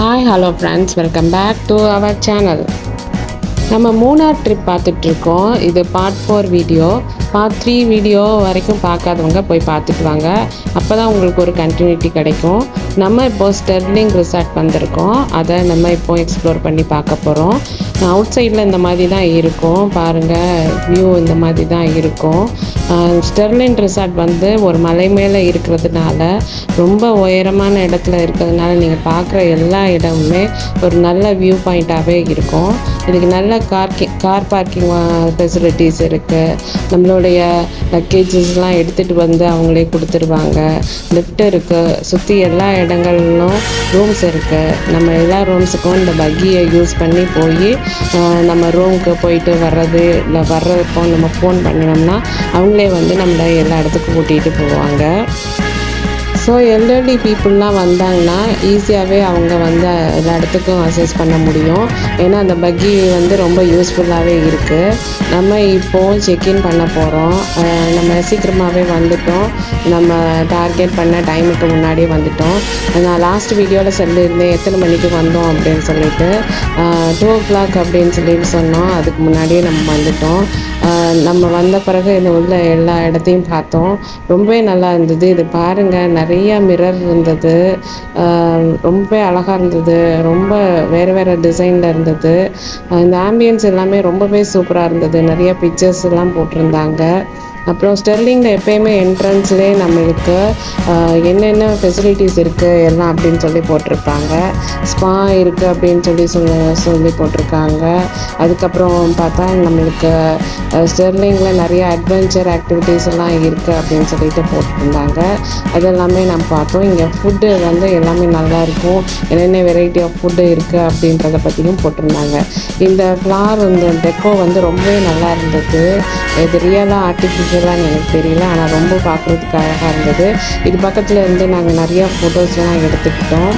Hi, hello friends, welcome back to our channel. நம்ம Munnar trip பார்த்துட்ருக்கோம். இது பார்ட் 4 வீடியோ. பார்ட் 3 வீடியோ வரைக்கும் பார்க்காதவங்க போய் பார்த்துட்டு வாங்க. அப்போ தான் உங்களுக்கு ஒரு கண்டினியூட்டி கிடைக்கும். நம்ம இப்போது ஸ்டெர்லிங் ரிசார்ட் வந்திருக்கோம். அதை நம்ம இப்போது எக்ஸ்ப்ளோர் பண்ணி பார்க்க போகிறோம். அவுட் சைடில் இந்த மாதிரி தான் இருக்கும். பாருங்கள், வியூ இந்த மாதிரி தான் இருக்கும். ஸ்டெர்லிங் ரிசார்ட் வந்து ஒரு மலை மேலே இருக்கிறதுனால, ரொம்ப உயரமான இடத்துல இருக்கிறதுனால நீங்கள் பார்க்குற எல்லா இடமுமே ஒரு நல்ல வியூ பாயிண்ட்டாகவே இருக்கும். இதுக்கு நல்ல கார் பார்க்கிங் ஃபெசிலிட்டிஸ் இருக்குது. நம்மளுடைய லக்கேஜஸ்லாம் எடுத்துகிட்டு வந்து அவங்களே கொடுத்துருவாங்க. லிஃப்ட் இருக்குது. சுற்றி எல்லா இடங்களிலும் ரூம்ஸ் இருக்குது. நம்ம எல்லா ரூம்ஸுக்கும் இந்த பக்கியை யூஸ் பண்ணி போய் நம்ம ரூமுக்கு போயிட்டு வர்றது, இல்லை வர்றப்போ நம்ம ஃபோன் பண்ணினோம்னா அவங்களே வந்து நம்மளை எல்லா இடத்துக்கும் கூட்டிகிட்டு போவாங்க. ஸோ எல்டர்லி பீப்புளெலாம் வந்தாங்கன்னா ஈஸியாகவே அவங்க வந்து எல்லா இடத்துக்கும் அக்சஸ் பண்ண முடியும். ஏன்னா அந்த பக்கி வந்து ரொம்ப யூஸ்ஃபுல்லாகவே இருக்குது. நம்ம இப்போது செக்இன் பண்ண போகிறோம். நம்ம சீக்கிரமாகவே வந்துட்டோம். நம்ம டார்கெட் பண்ண டைமுக்கு முன்னாடியே வந்துட்டோம். நான் லாஸ்ட் வீடியோவில் சொல்லியிருந்தேன் எத்தனை மணிக்கு வந்தோம் அப்படின்னு சொல்லிட்டு. 2 o'clock அப்படின்னு சொல்லிட்டு சொன்னோம். அதுக்கு முன்னாடியே நம்ம வந்துட்டோம். நம்ம வந்த பிறகு இது உள்ள எல்லா இடத்தையும் பார்த்தோம். ரொம்பவே நல்லா இருந்தது. இது பாருங்கள், நிறைய மிரர் இருந்தது. ரொம்பவே அழகாக இருந்தது. ரொம்ப வேறு டிசைனில் இருந்தது. இந்த ஆம்பியன்ஸ் எல்லாமே ரொம்பவே சூப்பராக இருந்தது. நிறைய பிக்சர்ஸ் எல்லாம் போட்டிருந்தாங்க. அப்புறம் ஸ்டெர்லிங்கில் எப்போயுமே என்ட்ரன்ஸ்லேயே நம்மளுக்கு என்னென்ன ஃபெசிலிட்டிஸ் இருக்குது எல்லாம் அப்படின்னு சொல்லி போட்டிருப்பாங்க. ஸ்பா இருக்குது அப்படின்னு சொல்லி போட்டிருக்காங்க. அதுக்கப்புறம் பார்த்தா நம்மளுக்கு ஸ்டெர்லிங்கில் நிறைய அட்வென்ச்சர் ஆக்டிவிட்டீஸ் எல்லாம் இருக்குது அப்படின்னு சொல்லிட்டு போட்டிருந்தாங்க. அதெல்லாமே நம்ம பார்த்தோம். இங்கே ஃபுட்டு வந்து எல்லாமே நல்லாயிருக்கும். என்னென்ன வெரைட்டி ஆஃப் ஃபுட்டு இருக்குது அப்படின்றத பற்றியும் போட்டிருந்தாங்க. இந்த ஃப்ளார், இந்த டெக்கோ வந்து ரொம்பவே நல்லா இருந்தது. இது ரியலாக ஆர்டிஃபிஷியலாக எனக்கு தெரியல, ஆனால் ரொம்ப பார்க்குறதுக்கு அழகாக இருந்தது. இது பக்கத்தில் இருந்து நாங்கள் நிறையா ஃபோட்டோஸ்லாம் எடுத்துக்கிட்டோம்.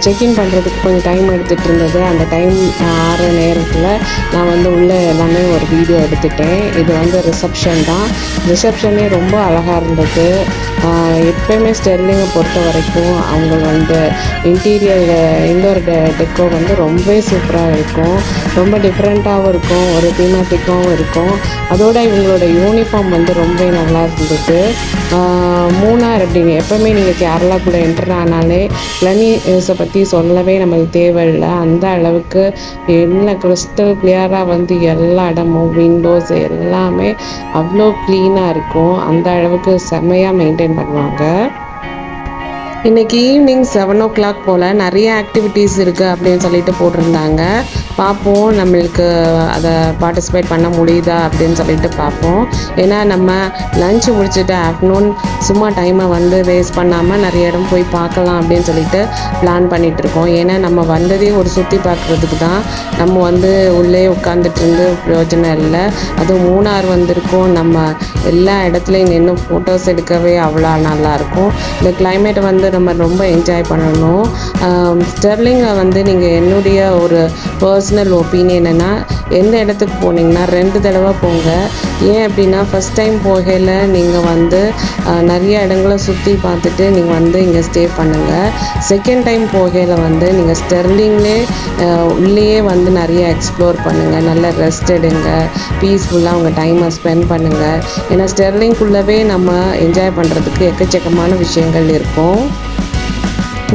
செக்இன் பண்ணுறதுக்கு கொஞ்சம் டைம் எடுத்துகிட்டு இருந்தது. அந்த டைம் ஆகிற நேரத்தில் நான் வந்து உள்ளே எல்லாமே ஒரு வீடியோ எடுத்துட்டேன். இது வந்து ரிசப்ஷன் தான். ரிசப்ஷனே ரொம்ப அழகாக இருந்தது. எப்போயுமே ஸ்டெர்லிங்கை பொறுத்த வரைக்கும் அவங்க வந்து இன்டோர் டெக்கோ வந்து ரொம்பவே சூப்பராக இருக்கும். ரொம்ப டிஃப்ரெண்ட்டாகவும் இருக்கும், ஒரு தீமேட்டிக்காகவும் இருக்கும். அதோட இவங்களோட யூனிஃபார்ம் வந்து ரொம்ப நல்லா இருந்தது. மூணார் அப்படின்னு எப்போவுமே நீங்கள் கேரளா கூட என்டர் ஆனாலே கிளீனிஸை பற்றி சொல்லவே நம்மளுக்கு தேவையில்லை. அந்த அளவுக்கு எல்லாம் கிறிஸ்டல் கிளியராக வந்து எல்லா இடமும் விண்டோஸ் எல்லாமே அவ்வளோ க்ளீனாக இருக்கும். அந்த அளவுக்கு செம்மையாக மெயின்டைன் பண்ணுவாங்க. இன்றைக்கி ஈவினிங் 7 o'clock போல் நிறைய ஆக்டிவிட்டீஸ் இருக்குது அப்படின்னு சொல்லிட்டு போட்டிருந்தாங்க. பார்ப்போம் நம்மளுக்கு அதை பார்ட்டிசிபேட் பண்ண முடியுதா அப்படின்னு சொல்லிட்டு பார்ப்போம். ஏன்னா நம்ம லஞ்சு முடிச்சுட்டு ஆஃப்டர்நூன் சும்மா டைமை வந்து வேஸ்ட் பண்ணாமல் நிறைய இடம் போய் பார்க்கலாம் அப்படின்னு சொல்லிட்டு பிளான் பண்ணிகிட்ருக்கோம். ஏன்னா நம்ம வந்ததே ஒரு சுற்றி பார்க்குறதுக்கு தான். நம்ம வந்து உள்ளே உட்காந்துட்டு இருந்து பிரயோஜனம் இல்லை. அதுவும் மூணார் வந்திருக்கோம். நம்ம எல்லா இடத்துலையும் நின்று ஃபோட்டோஸ் எடுக்கவே அவ்வளோ நல்லாயிருக்கும். இந்த கிளைமேட்டை வந்து நம்ம ரொம்ப என்ஜாய் பண்ணணும். ஸ்டெர்லிங்கை வந்து நீங்கள் என்னுடைய ஒரு பர்சனல் ஒப்பீனியன் என்னென்னா, எந்த இடத்துக்கு போனீங்கன்னா 2 தடவை போங்க. ஏன் அப்படின்னா, ஃபஸ்ட் டைம் போகையில் நீங்கள் வந்து நிறைய இடங்களை சுற்றி பார்த்துட்டு நீங்கள் வந்து இங்கே ஸ்டே பண்ணுங்கள். செகண்ட் டைம் போகையில் வந்து நீங்கள் ஸ்டெர்லிங்லே உள்ளேயே வந்து நிறைய எக்ஸ்ப்ளோர் பண்ணுங்கள். நல்ல ரெஸ்ட் எடுங்க, பீஸ்ஃபுல்லாக உங்கள் டைமை ஸ்பெண்ட் பண்ணுங்கள். ஏன்னா ஸ்டெர்லிங்குள்ளவே நம்ம என்ஜாய் பண்ணுறதுக்கு எக்கச்சக்கமான விஷயங்கள் இருக்கும்.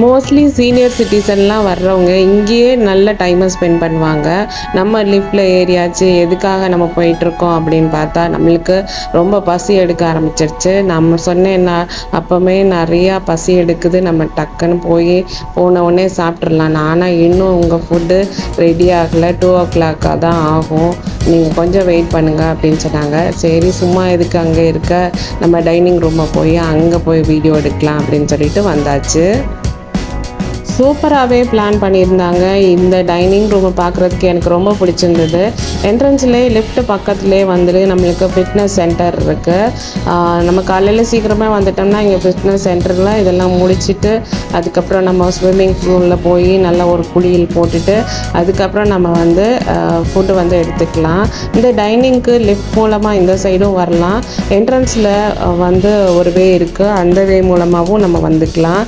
மோஸ்ட்லி சீனியர் சிட்டிசன்லாம் வர்றவங்க இங்கேயே நல்ல டைமை ஸ்பெண்ட் பண்ணுவாங்க. நம்ம லிஃப்டில் ஏறியாச்சு, எதுக்காக நம்ம போயிட்டுருக்கோம் அப்படின்னு பார்த்தா நம்மளுக்கு ரொம்ப பசி எடுக்க ஆரம்பிச்சிருச்சு. நம்ம சொன்னேன்னா அப்போவே நிறையா பசி எடுக்குது, நம்ம டக்குன்னு போன உடனே சாப்பிட்றலாம். ஆனால் இன்னும் உங்கள் ஃபுட்டு ரெடி ஆகலை, 2 o'clock தான் ஆகும், நீங்கள் கொஞ்சம் வெயிட் பண்ணுங்கள் அப்படின்னு சொன்னாங்க. சரி, சும்மா எதுக்கு அங்கே இருக்க, நம்ம டைனிங் ரூமை அங்கே போய் வீடியோ எடுக்கலாம் அப்படின்னு சொல்லிட்டு வந்தாச்சு. சூப்பராகவே பிளான் பண்ணியிருந்தாங்க. இந்த டைனிங் ரூமை பார்க்குறதுக்கு எனக்கு ரொம்ப பிடிச்சிருந்தது. என்ட்ரன்ஸ்லேயே லிஃப்ட் பக்கத்துலேயே வந்துட்டு நம்மளுக்கு ஃபிட்னஸ் சென்டர் இருக்குது. நம்ம காலையில் சீக்கிரமாக வந்துட்டோம்னா இங்கே ஃபிட்னஸ் சென்டரில் இதெல்லாம் முடிச்சுட்டு அதுக்கப்புறம் நம்ம ஸ்விம்மிங் பூலில் போய் நல்லா ஒரு குளியல் போட்டுட்டு அதுக்கப்புறம் நம்ம வந்து ஃபுட்டு வந்து எடுத்துக்கலாம். இந்த டைனிங்க்கு லிஃப்ட் மூலமாக இந்த சைடும் வரலாம். என்ட்ரன்ஸில் வந்து ஒரு வே இருக்குது, அந்த வே மூலமாகவும் நம்ம வந்துக்கலாம்.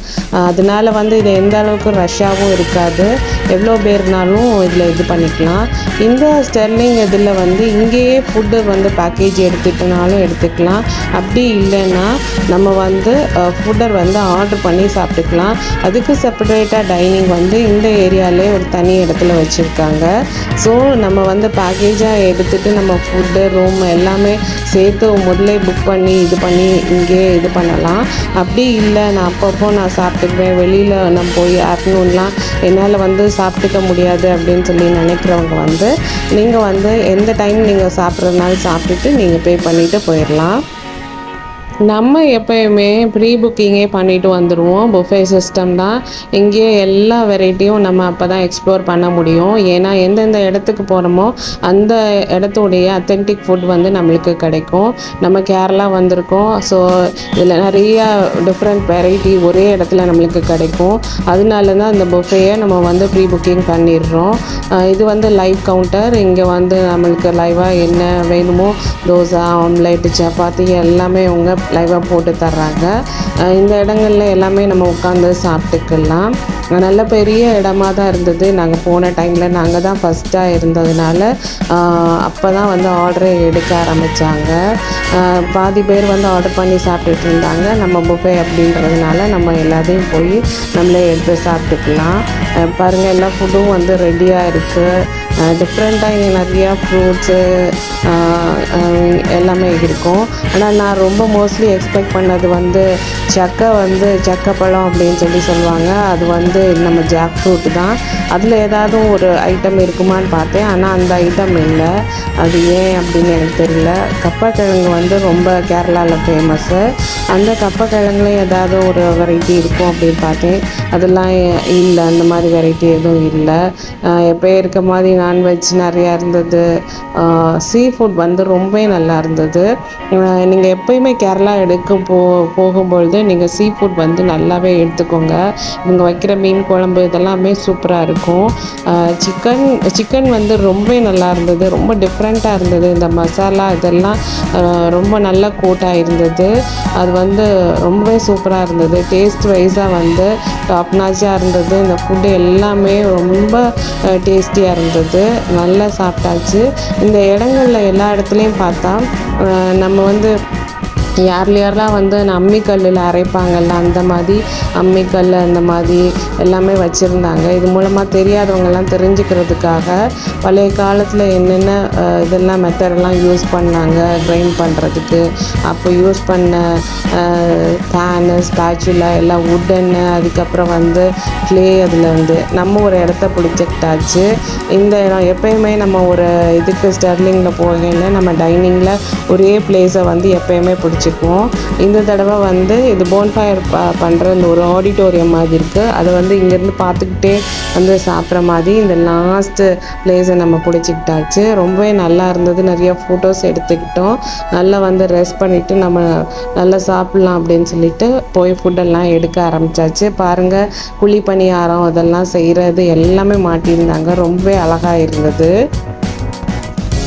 அதனால வந்து இது எந்த அளவுக்கு அளவுக்கு ரஷ்ஷாகவும் இருக்காது, எவ்வளோ பேர்னாலும் இதில் இது பண்ணிக்கலாம். இந்த ஸ்டெர்லிங் இதில் வந்து இங்கேயே ஃபுட்டு வந்து பேக்கேஜ் எடுத்துக்கிட்டனாலும் எடுத்துக்கலாம். அப்படி இல்லைன்னா நம்ம வந்து ஃபுட்டர் வந்து ஆர்டர் பண்ணி சாப்பிட்டுக்கலாம். அதுக்கு செப்பரேட்டாக டைனிங் வந்து இந்த ஏரியாவிலே ஒரு தனி இடத்துல வச்சுருக்காங்க. ஸோ நம்ம வந்து பேக்கேஜாக எடுத்துகிட்டு நம்ம ஃபுட்டு ரூம் எல்லாமே சேர்த்து முதல்ல புக் பண்ணி இது பண்ணி இங்கேயே இது பண்ணலாம். அப்படி இல்லை நான் அப்பப்போ நான் சாப்பிட்டுக்குவேன், வெளியில் நான் போய் ஆஃப்டர்நூன்லாம் என்னால் வந்து சாப்பிட்டுக்க முடியாது அப்படின்னு சொல்லி நினைக்கிறவங்க வந்து நீங்கள் வந்து எந்த டைம் நீங்கள் சாப்பிட்றதுனாலும் சாப்பிட்டுட்டு நீங்கள் பே பண்ணிவிட்டு போயிடலாம். நம்ம எப்போயுமே ப்ரீ புக்கிங்கே பண்ணிவிட்டு வந்துடுவோம். புஃபே சிஸ்டம் தான். இங்கேயே எல்லா வெரைட்டியும் நம்ம அப்போ தான் எக்ஸ்ப்ளோர் பண்ண முடியும். ஏன்னா எந்தெந்த இடத்துக்கு போகிறோமோ அந்த இடத்துடைய அத்தென்டிக் ஃபுட் வந்து நம்மளுக்கு கிடைக்கும். நம்ம கேரளா வந்திருக்கோம், ஸோ இதில் நிறையா டிஃப்ரெண்ட் வெரைட்டி ஒரே இடத்துல நம்மளுக்கு கிடைக்கும். அதனால தான் இந்த புஃபேயை நம்ம வந்து ப்ரீ புக்கிங் பண்ணிடுறோம். இது வந்து லைவ் கவுண்டர். இங்கே வந்து நம்மளுக்கு லைவாக என்ன வேணுமோ தோசை, ஆம்லேட், சப்பாத்தி எல்லாமே அவங்க லைவாக போட்டு தர்றாங்க. இந்த இடங்கள்ல எல்லாமே நம்ம உட்காந்து சாப்பிட்டுக்கலாம். நல்ல பெரிய இடமா தான் இருந்தது. நாங்கள் போன டைமில் நாங்கள் தான் ஃபஸ்ட்டாக இருந்ததுனால அப்போ தான் வந்து ஆர்டரை எடுக்க ஆரம்பித்தாங்க. பாதி பேர் வந்து ஆர்டர் பண்ணி சாப்பிட்டுட்டு இருந்தாங்க. நம்ம புஃபே அப்படின்றதுனால நம்ம எல்லாத்தையும் போய் நம்மளே எடுத்து சாப்பிட்டுக்கலாம். பாருங்கள், எல்லா ஃபுட்டும் வந்து ரெடியாக இருக்குது. டிஃப்ரெண்ட்டாக இங்கே நிறையா ஃப்ரூட்ஸு எல்லாமே இருக்கும். ஆனால் நான் ரொம்ப மோஸ்ட்லி எக்ஸ்பெக்ட் பண்ணது வந்து சக்கை பழம் அப்படின்னு சொல்லி சொல்லுவாங்க. அது வந்து நம்ம ஜாக் ஃப்ரூட் தான். அதில் ஏதாவது ஒரு ஐட்டம் இருக்குமான்னு பார்த்தேன், ஆனால் அந்த ஐட்டம் இல்லை. அது ஏன் அப்படின்னு எனக்கு தெரியல. கப்பக்கிழங்கு வந்து ரொம்ப கேரளாவில் ஃபேமஸ்ஸு. அந்த கப்பக்கிழங்குல ஏதாவது ஒரு வெரைட்டி இருக்கும் அப்படின்னு பார்த்தேன், அதெல்லாம் இல்லை. அந்த மாதிரி வெரைட்டி எதுவும் இல்லை. எப்போ இருக்க மாதிரி நான்வெஜ் நிறையா இருந்தது. சீ ஃபுட் வந்து ரொம்ப நல்லா இருந்தது. நீங்கள் எப்போயுமே கேரளா போகும்பொழுது நீங்கள் சீ ஃபுட் வந்து நல்லாவே எடுத்துக்கோங்க. இவங்க வைக்கிற மீன் குழம்பு இதெல்லாமே சூப்பராக இருக்கும். சிக்கன் வந்து ரொம்ப நல்லா இருந்தது, ரொம்ப டிஃப்ரெண்ட்டாக இருந்தது. இந்த மசாலா இதெல்லாம் ரொம்ப நல்ல கோட்டாக இருந்தது. அது வந்து ரொம்பவே சூப்பராக இருந்தது. டேஸ்ட் வைஸாக வந்து டாப் நாச்சாக இருந்தது. இந்த ஃபுட்டு எல்லாமே ரொம்ப டேஸ்டியாக இருந்தது. நல்லா சாப்பிட்டாச்சு. இந்த இடங்களில் எல்லா இடத்துலையும் பார்த்தா நம்ம வந்து யார்லாம் வந்து அம்மிக்கல்லில் அரைப்பாங்கல்ல, அந்த மாதிரி அம்மிக்கல் அந்த மாதிரி எல்லாமே வச்சுருந்தாங்க. இது மூலமாக தெரியாதவங்கெல்லாம் தெரிஞ்சுக்கிறதுக்காக பழைய காலத்தில் என்னென்ன இதெல்லாம் மெத்தடெல்லாம் யூஸ் பண்ணாங்க கிரைண்ட் பண்ணுறதுக்கு. அப்போ யூஸ் பண்ண பேனு, ஸ்பேச்சுலா எல்லாம் உட்டன்னு, அதுக்கப்புறம் வந்து க்ளே. அதில் வந்து நம்ம ஒரு இடத்த பிடிச்சிக்கிட்டாச்சு. இந்த இடம் எப்போயுமே நம்ம ஒரு இதுக்கு ஸ்டெர்லிங்கில் போகையில் நம்ம டைனிங்கில் ஒரே பிளேஸை வந்து எப்போயுமே பிடிச்சிக்குவோம். இந்த தடவை வந்து இது போன்ஃபயர் பண்ணுற இந்த ஒரு ஆடிட்டோரியம் மாதிரி இருக்குது. அதை வந்து இங்கேருந்து பார்த்துக்கிட்டே வந்து சாப்பிட்ற மாதிரி இந்த லாஸ்ட்டு பிளேஸை நம்ம பிடிச்சிக்கிட்டாச்சு. ரொம்பவே நல்லா இருந்தது. நிறைய ஃபோட்டோஸ் எடுத்துக்கிட்டோம். நல்லா வந்து ரெஸ்ட் பண்ணிவிட்டு நம்ம நல்லா சாப்பிட்லாம் அப்படின்னு சொல்லிட்டு போய் ஃபுட்டெல்லாம் எடுக்க ஆரம்பித்தாச்சு. பாருங்கள், குழி பணியாரம் அதெல்லாம் செய்கிறது எல்லாமே மாட்டியிருந்தாங்க. ரொம்பவே அழகாக இருந்தது.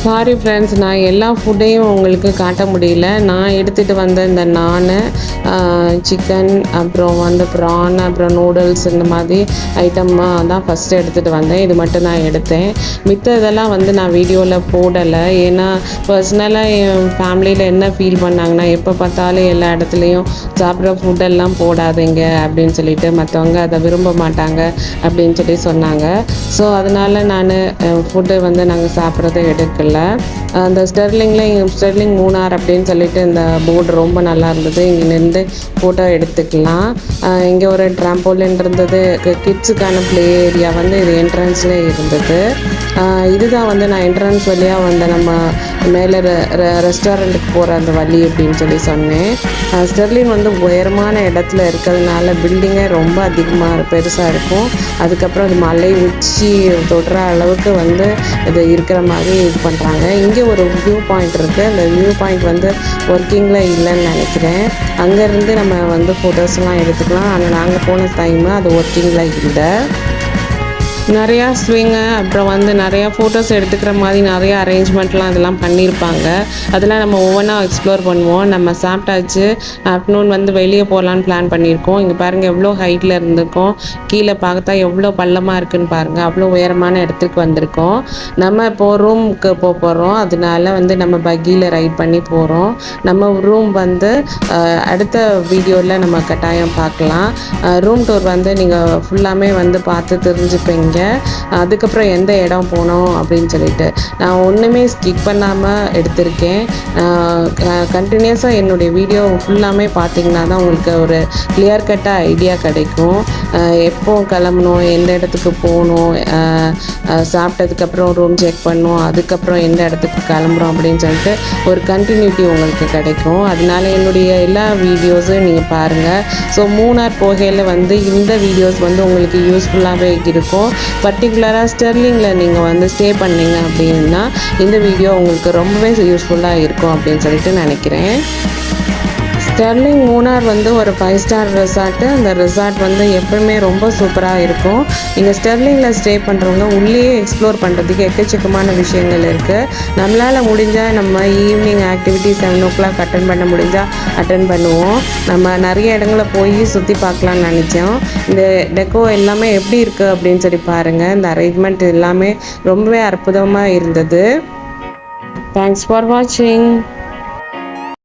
சாரி ஃப்ரெண்ட்ஸ், நான் எல்லா ஃபுட்டையும் உங்களுக்கு காட்ட முடியல. நான் எடுத்துகிட்டு வந்த இந்த நான், சிக்கன், அப்புறம் வந்து ப்ரான், அப்புறம் நூடுல்ஸ், இந்த மாதிரி ஐட்டமாக தான் ஃபஸ்ட்டு எடுத்துகிட்டு வந்தேன். இது மட்டும் நான் எடுத்தேன். மித்த இதெல்லாம் வந்து நான் வீடியோவில் போடலை. ஏன்னா பர்சனலாக என் ஃபேமிலியில் என்ன ஃபீல் பண்ணாங்கன்னா, எப்போ பார்த்தாலும் எல்லா இடத்துலையும் சாப்பிட்ற ஃபுட்டெல்லாம் போடாதீங்க அப்படின்னு சொல்லிட்டு, மற்றவங்க அதை விரும்ப மாட்டாங்க அப்படின்னு சொல்லி சொன்னாங்க. ஸோ அதனால் நான் ஃபுட்டு வந்து நாங்கள் சாப்பிட்றதை எடுக்கல. அந்த ஸ்டெர்லிங் மூணார் அப்படின்னு சொல்லிட்டு இந்த போர்டு ரொம்ப நல்லா இருந்தது. இங்கே நின்று ஃபோட்டோ எடுத்துக்கலாம். இங்கே ஒரு ட்ராம்போலின் இருந்தது. கிட்ஸுக்கான ப்ளே ஏரியா வந்து இது என்ட்ரன்ஸ்லேயே இருந்தது. இதுதான் வந்து நான் என்ட்ரன்ஸ் வழியாக வந்து நம்ம மேலே ரெஸ்டாரண்ட்டுக்கு போகிற அந்த வழி அப்படின்னு சொல்லி சொன்னேன். ஸ்டெர்லிங் வந்து உயரமான இடத்துல இருக்கிறதுனால பில்டிங்கே ரொம்ப அதிகமாக பெருசாக இருக்கும். அதுக்கப்புறம் அது மலை உச்சி தொடுற அளவுக்கு வந்து இது இருக்கிற மாதிரி இது பண்ணுறாங்க. இங்கே ஒரு வியூ பாயிண்ட் இருக்குது. அந்த வியூ பாயிண்ட் வந்து ஒர்க்கிங்கில் இல்லைன்னு நினைக்கிறேன். அங்கேருந்து நம்ம வந்து ஃபோட்டோஸ்லாம் எடுத்துக்கலாம். ஆனால் நாங்கள் போன டைமு அது ஒர்க்கிங்கில் இல்லை. நிறையா ஸ்விங்கு, அப்புறம் வந்து நிறையா ஃபோட்டோஸ் எடுத்துக்கிற மாதிரி நிறையா அரேஞ்ச்மெண்ட்லாம் அதெல்லாம் பண்ணியிருப்பாங்க. அதெல்லாம் நம்ம ஒவ்வொன்றா எக்ஸ்ப்ளோர் பண்ணுவோம். நம்ம சாப்பிட்டாச்சு, ஆஃப்டர்நூன் வந்து வெளியே போகலான்னு பிளான் பண்ணியிருக்கோம். இங்கே பாருங்கள் எவ்வளோ ஹைட்டில் இருந்திருக்கோம், கீழே பார்த்தா எவ்வளோ பள்ளமாக இருக்குதுன்னு பாருங்கள். அவ்வளோ உயரமான இடத்துக்கு வந்திருக்கோம். நம்ம இப்போது ரூமுக்கு போகிறோம். அதனால வந்து நம்ம பக்கியில் ரைட் பண்ணி போகிறோம். நம்ம ரூம் வந்து அடுத்த வீடியோவில் நம்ம கட்டாயம் பார்க்கலாம். ரூம் டூர் வந்து நீங்கள் ஃபுல்லாமே வந்து பார்த்து தெரிஞ்சுப்பீங்க. அதுக்கப்புறம் எந்த இடம் போனோம் அப்படின்னு சொல்லிட்டு நான் ஒன்றுமே ஸ்கிப் பண்ணாமல் எடுத்திருக்கேன். கண்டினியூஸாக என்னுடைய வீடியோ ஃபுல்லாமே பார்த்தீங்கன்னா தான் உங்களுக்கு ஒரு கிளியர் கட்டாக ஐடியா கிடைக்கும். எப்போ கிளம்பணும், எந்த இடத்துக்கு போகணும், சாப்பிட்டதுக்கப்புறம் ரூம் செக் பண்ணணும், அதுக்கப்புறம் எந்த இடத்துக்கு கிளம்புறோம் அப்படின்னு சொல்லிட்டு ஒரு கண்டினியூட்டி உங்களுக்கு கிடைக்கும். அதனால என்னுடைய எல்லா வீடியோஸும் நீங்கள் பாருங்கள். ஸோ மூணார் போகையில் வந்து இந்த வீடியோஸ் வந்து உங்களுக்கு யூஸ்ஃபுல்லாகவே இருக்கும். பர்டிகுலராக ஸ்டெர்லிங்கில் நீங்கள் வந்து ஸ்டே பண்ணீங்க அப்படின்னா இந்த வீடியோ உங்களுக்கு ரொம்பவே யூஸ்ஃபுல்லாக இருக்கும் அப்படின்னு சொல்லிட்டு நினைக்கிறேன். ஸ்டெர்லிங் மூணார் வந்து ஒரு 5 ஸ்டார் ரெசார்ட்டு. அந்த ரெசார்ட் வந்து எப்பவுமே ரொம்ப சூப்பராக இருக்கும். நீங்கள் ஸ்டெர்லிங்கில் ஸ்டே பண்ணுறவங்க உள்ளேயே எக்ஸ்ப்ளோர் பண்ணுறதுக்கு எக்கச்சக்கமான விஷயங்கள் இருக்குது. நம்மளால் முடிஞ்சால் நம்ம ஈவினிங் ஆக்டிவிட்டி 7 o'clock அட்டன் பண்ண முடிஞ்சால் அட்டன் பண்ணுவோம். நம்ம நிறைய இடங்களை போய் சுற்றி பார்க்கலான்னு நினச்சோம். இந்த டெக்கோ எல்லாமே எப்படி இருக்குது அப்படின்னு சொல்லி பாருங்கள். இந்த அரேஞ்ச்மெண்ட் எல்லாமே ரொம்பவே அற்புதமாக இருந்தது. தேங்க்ஸ் ஃபார் வாட்சிங்.